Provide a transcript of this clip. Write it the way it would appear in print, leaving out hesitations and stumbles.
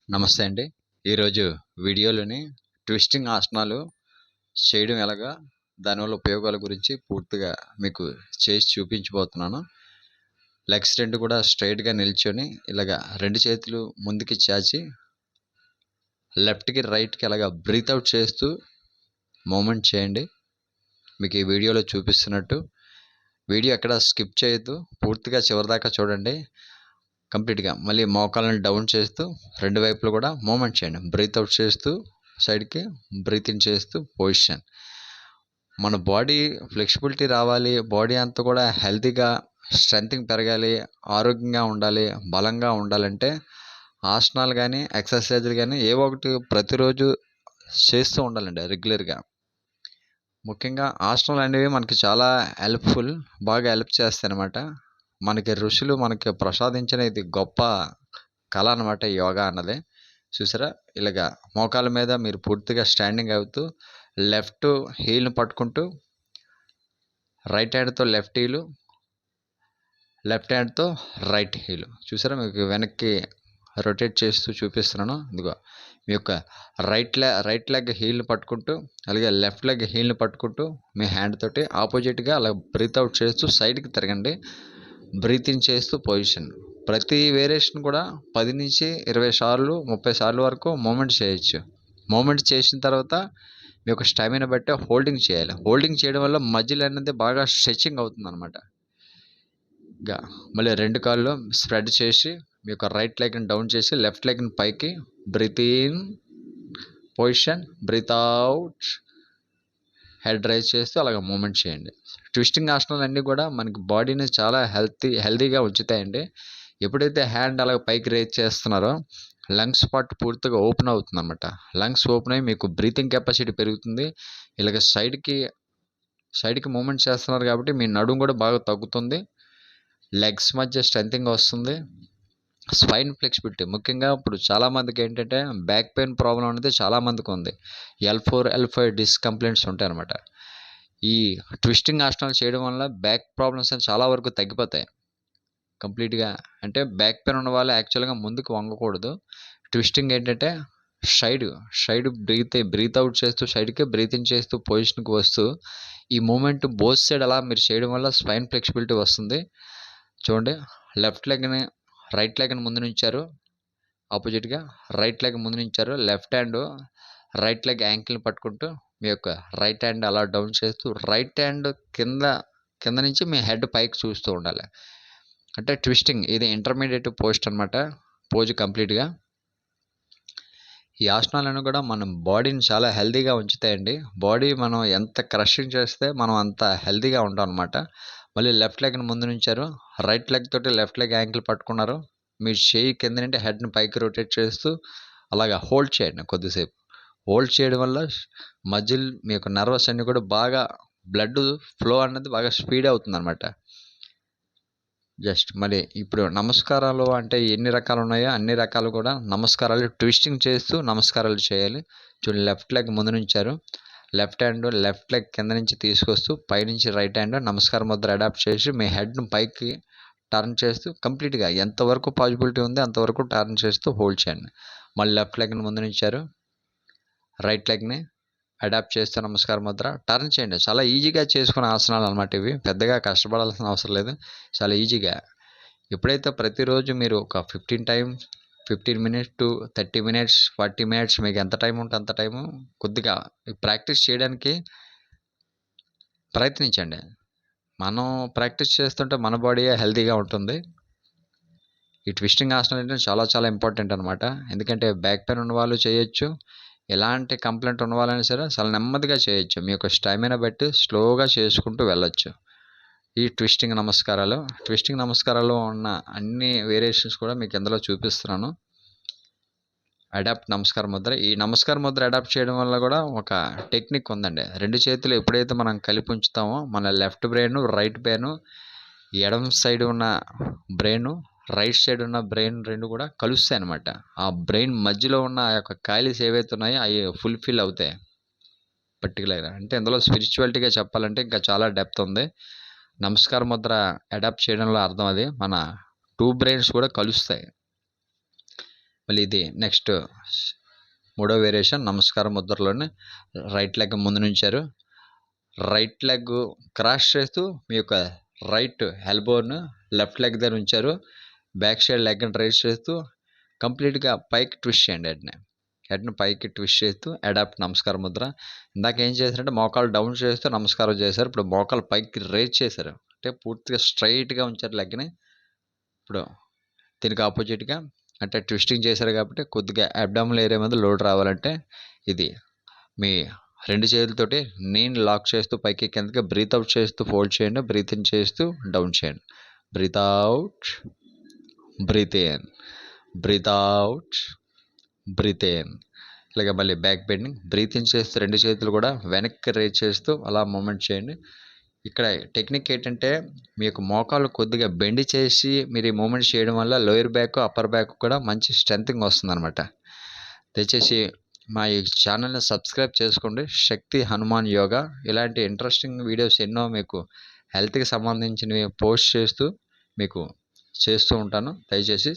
నమస్తే అండి. ఈరోజు వీడియోలోని ట్విస్టింగ్ ఆసనాలు చేయడం ఎలాగా, దానివల్ల ఉపయోగాల గురించి పూర్తిగా మీకు చేసి చూపించబోతున్నాను. లెగ్స్ 2 కూడా స్ట్రెయిట్‌గా నిల్చొని ఇలాగా 2 చేతులు ముందుకి చాచి లెఫ్ట్‌కి, రైట్‌కి అలాగా బ్రీత్ అవుట్ చేస్తూ మూవ్‌మెంట్ చేయండి. మీకు ఈ వీడియోలో చూపిస్తున్నట్టు. వీడియో ఎక్కడ స్కిప్ చేయొద్దు. పూర్తిగా చివరిదాకా చూడండి. కంప్లీట్‌గా మళ్ళీ మోకాళ్ళని డౌన్ చేస్తూ 2 వైపులు కూడా మూవ్‌మెంట్ చేయండి. బ్రీత్ అవుట్ చేస్తూ సైడ్‌కి, బ్రీత్ ఇన్ చేస్తూ పొజిషన్. మన బాడీ ఫ్లెక్సిబిలిటీ రావాలి. బాడీ అంతా కూడా హెల్తీగా స్ట్రెంగ్త్ పెరగాలి, ఆరోగ్యంగా ఉండాలి, బలంగా ఉండాలంటే ఆసనాలు గానీ, ఎక్సర్సైజులు గానీ ఏవో ఒకటి ప్రతిరోజు చేస్తూ ఉండాలండి రెగ్యులర్‌గా. ముఖ్యంగా ఆసనాలు అనేవి మనకి చాలా బాగా హెల్ప్ చేస్తాయన్నమాట. మనకి ఋషులు మనకి ప్రసాదించిన ఇది గొప్ప కళ అనమాట ఈ యోగా అన్నది. చూసారా? ఇలాగా మోకాళ్ళ మీద మీరు పూర్తిగా స్టాండింగ్ అవుతూ లెఫ్ట్ హీల్‌ని పట్టుకుంటూ రైట్ హ్యాండ్‌తో లెఫ్ట్ హ్యాండ్‌తో రైట్ హీల్. చూసారా? మీకు వెనక్కి రొటేట్ చేస్తూ చూపిస్తున్నాను. ఇదిగో మీ యొక్క రైట్ లెగ్ హీల్‌ని పట్టుకుంటూ, అలాగే లెఫ్ట్ లెగ్ హీల్‌ని పట్టుకుంటూ మీ హ్యాండ్ తోటి ఆపోజిట్‌గా అలా బ్రీత్ అవుట్ చేస్తూ సైడ్‌కి తిరగండి. బ్రీత్ ఇన్ చేస్తూ పొజిషన్. ప్రతి వేరియేషన్ కూడా 10-20 సార్లు, 30 సార్లు వరకు మూవ్‌మెంట్ చేయొచ్చు. మూవ్‌మెంట్ చేసిన తర్వాత మీ యొక్క స్టామినా బట్టి హోల్డింగ్ చేయాలి. హోల్డింగ్ చేయడం వల్ల మజిల్ అనేది బాగా స్ట్రెచింగ్ అవుతుందన్నమాట. మళ్ళీ 2 కాళ్ళు స్ప్రెడ్ చేసి మీ యొక్క రైట్ లెగ్‌ని డౌన్ చేసి లెఫ్ట్ లెగ్‌ని పైకి breathe in position, breathe out, head raise చేస్తూ అలాగ మూవ్‌మెంట్ చేయండి. ట్విస్టింగ్ ఆసనాలన్నీ కూడా మనకి బాడీని చాలా హెల్తీగా ఉంచుతాయండి. ఎప్పుడైతే హ్యాండ్ అలాగ పైకి రైజ్ చేస్తున్నారో లంగ్స్ పార్ట్ పూర్తిగా ఓపెన్ అవుతుందన్నమాట. లంగ్స్ ఓపెన్ అయ్యి మీకు బ్రీతింగ్ కెపాసిటీ పెరుగుతుంది. ఇలాగ సైడ్‌కి మూవ్‌మెంట్ చేస్తున్నారు కాబట్టి మీ నడుము కూడా బాగా తగ్గుతుంది. లెగ్స్ మధ్య స్ట్రెంథెనింగ్ వస్తుంది. స్పైన్ ఫ్లెక్సిబిలిటీ ముఖ్యంగా ఇప్పుడు చాలామందికి ఏంటంటే బ్యాక్ పెయిన్ ప్రాబ్లం అనేది చాలామందికి ఉంది. L4, L5 డిస్క్ కంప్లైంట్స్ ఉంటాయన్నమాట. ఈ ట్విస్టింగ్ ఆసనాలు చేయడం వల్ల బ్యాక్ ప్రాబ్లమ్స్ అని చాలా వరకు తగ్గిపోతాయి కంప్లీట్‌గా. అంటే బ్యాక్ పెయిన్ ఉన్న వాళ్ళు యాక్చువల్‌గా ముందుకు వంగకూడదు. ట్విస్టింగ్ ఏంటంటే సైడ్ బ్రీత్ అవుట్ చేస్తూ సైడ్‌కి, బ్రీత్ ఇన్ చేస్తూ పొజిషన్‌కి వస్తూ ఈ మూవ్‌మెంట్ బోత్ సైడ్ అలా మీరు చేయడం వల్ల స్పైన్ ఫ్లెక్సిబిలిటీ వస్తుంది. చూడండి, రైట్ లెగ్‌ని ముందు నుంచారు ఆపోజిట్‌గా, రైట్ లెగ్ ముందు నుంచారు. లెఫ్ట్ హ్యాండ్ రైట్ లెగ్ యాంకిల్‌ని పట్టుకుంటూ మీ యొక్క రైట్ హ్యాండ్ అలా డౌన్ చేస్తూ రైట్ హ్యాండ్ కింద నుంచి మీ హెడ్ పైకి చూస్తూ ఉండాలి. అంటే ట్విస్టింగ్ ఇది ఇంటర్మీడియేట్ పోజ్ కంప్లీట్‌గా. ఈ ఆసనాలన్నీ కూడా మన బాడీని చాలా హెల్తీగా ఉంచుతాయండి. బాడీ మనం ఎంత క్రషింగ్ చేస్తే మనం అంత హెల్తీగా ఉంటాం అనమాట. మళ్ళీ లెఫ్ట్ లెగ్‌ని ముందు నుంచారు. రైట్ లెగ్ తోటి లెఫ్ట్ లెగ్ యాంకిల్ పట్టుకున్నారు. మీ చెయ్యి కింద నుండి హెడ్‌ని పైకి రొటేట్ చేస్తూ అలాగా హోల్డ్ చేయండి కొద్దిసేపు. హోల్డ్ చేయడం వల్ల మీ యొక్క నర్వస్ అన్నీ కూడా బాగా బ్లడ్ ఫ్లో అన్నది బాగా స్పీడ్ అవుతుందనమాట. మళ్ళీ ఇప్పుడు నమస్కారాలు అంటే ఎన్ని రకాలు ఉన్నాయో అన్ని రకాలు కూడా నమస్కారాలు ట్విస్టింగ్ చేస్తూ నమస్కారాలు చేయాలి. చూడండి, లెఫ్ట్ లెగ్ ముందు నుంచారు. లెఫ్ట్ లెగ్ కింద నుంచి తీసుకొస్తూ పైనుంచి రైట్ హ్యాండ్ నమస్కార ముద్ర అడాప్ట్ చేసి మీ హెడ్‌ని పైకి టర్న్ చేస్తూ కంప్లీట్‌గా ఎంతవరకు పాజిబిలిటీ ఉంది అంతవరకు టర్న్ చేస్తూ హోల్డ్ చేయండి. మళ్ళీ లెఫ్ట్ లెగ్‌ని ముందు నుంచారు. రైట్ లెగ్‌ని అడాప్ట్ చేస్తూ నమస్కార ముద్ర టర్న్ చేయండి. చాలా ఈజీగా చేసుకునే ఆసనాలు అనమాట ఇవి. పెద్దగా కష్టపడాల్సిన అవసరం లేదు. చాలా ఈజీగా. ఎప్పుడైతే ప్రతిరోజు మీరు ఒక 15 మినిట్స్ టు 30 మినిట్స్, 40 మినిట్స్ మీకు ఎంత టైం ఉంటే అంత టైము కొద్దిగా ప్రాక్టీస్ చేయడానికి ప్రయత్నించండి. మనం ప్రాక్టీస్ చేస్తుంటే మన బాడీయే హెల్తీగా ఉంటుంది. ఈ ట్విస్టింగ్ ఆసనాలు అంటే చాలా ఇంపార్టెంట్ అనమాట. ఎందుకంటే బ్యాక్ పెయిన్ ఉన్నవాళ్ళు చేయొచ్చు. ఎలాంటి కంప్లైంట్ ఉన్నవాళ్ళైనా సరే చాలా నెమ్మదిగా చేయొచ్చు. మీ యొక్క స్టామినా బట్టి స్లోగా చేసుకుంటూ వెళ్ళొచ్చు. ఈ ట్విస్టింగ్ నమస్కారాల్లో ఉన్న అన్ని వేరియేషన్స్ కూడా మీకు ఇందులో చూపిస్తున్నాను. నమస్కార ముద్ర. ఈ నమస్కార ముద్ర అడాప్ట్ చేయడం వల్ల కూడా ఒక టెక్నిక్ ఉందండి. 2 చేతులు ఎప్పుడైతే మనం కలిపి ఉంచుతామో మన లెఫ్ట్ బ్రెయిన్, రైట్ బ్రెయిన్, ఎడమ సైడ్ ఉన్న బ్రెయిన్, రైట్ సైడ్ ఉన్న బ్రెయిన్ 2 కూడా కలుస్తాయన్నమాట. ఆ బ్రెయిన్ మధ్యలో ఉన్న ఆ యొక్క ఖాళీస్ ఏవైతే ఉన్నాయో అవి ఫుల్‌ఫిల్ అవుతాయి పర్టిక్యులర్‌గా. అంటే ఇందులో స్పిరిచువాలిటీగా చెప్పాలంటే ఇంకా చాలా డెప్త్ ఉంది. నమస్కార ముద్ర అడాప్ట్ చేయడంలో అర్థం అది. మన 2 బ్రెయిన్స్ కూడా కలుస్తాయి. మళ్ళీ ఇది నెక్స్ట్ మూడో వేరియేషన్ నమస్కారం ముద్రలోనే రైట్ లెగ్ ముందు నుంచారు. రైట్ లెగ్ క్రాస్ చేస్తూ మీ యొక్క రైట్ ఎల్బోను లెఫ్ట్ లెగ్ దగ్గర ఉంచారు. బ్యాక్ సైడ్ లెగ్ని రైస్ చేస్తూ కంప్లీట్గా పైకి ట్విస్ట్ చేయండి. హెడ్ని పైకి ట్విస్ట్ చేస్తూ అడాప్ట్ నమస్కార ముద్ర. ఇందాక ఏం చేశారంటే మోకాలు డౌన్ చేస్తూ నమస్కారం చేశారు. ఇప్పుడు మోకాలు పైకి రేజ్ చేశారు, అంటే పూర్తిగా స్ట్రైట్గా ఉంచారు లెగ్ని. ఇప్పుడు దీనికి ఆపోజిట్గా అంటే ట్విస్టింగ్ చేశారు కాబట్టి కొద్దిగా అబ్డామినల్ ఏరియా మీద లోడ్ రావాలంటే ఇది మీ రెండు చేతులతోటి నీని లాక్ చేస్తూ పైకి కిందకి బ్రీత్ అవుట్ చేస్తూ ఫోల్డ్ చేయండి. బ్రీత్ ఇన్ చేస్తూ డౌన్ చేయండి. Breathe out, breathe in, breathe out, breathe in. ఇలాగ మళ్ళీ బ్యాక్ బెండింగ్. బ్రీత్ ఇన్ చేస్తూ రెండు చేతులు కూడా వెనక్కి రేజ్ చేస్తూ అలా మూమెంట్ చేయండి. ఇక్కడ టెక్నిక్ ఏంటంటే మీ యొక్క మోకాలు కొద్దిగా బెండ్ చేసి మీరు ఈ మూమెంట్ చేయడం వల్ల లోయర్ బ్యాక్ అప్పర్ బ్యాక్ కూడా మంచి స్ట్రెంగ్త్ వస్తుందన్నమాట. దయచేసి మా ఈ ఛానల్ని సబ్స్క్రైబ్ చేసుకోండి. శక్తి హనుమాన్ యోగా ఇలాంటి ఇంట్రెస్టింగ్ వీడియోస్ ఎన్నో మీకు హెల్త్కి సంబంధించినవి పోస్ట్ చేస్తూ మీకు చేస్తూ ఉంటాను. దయచేసి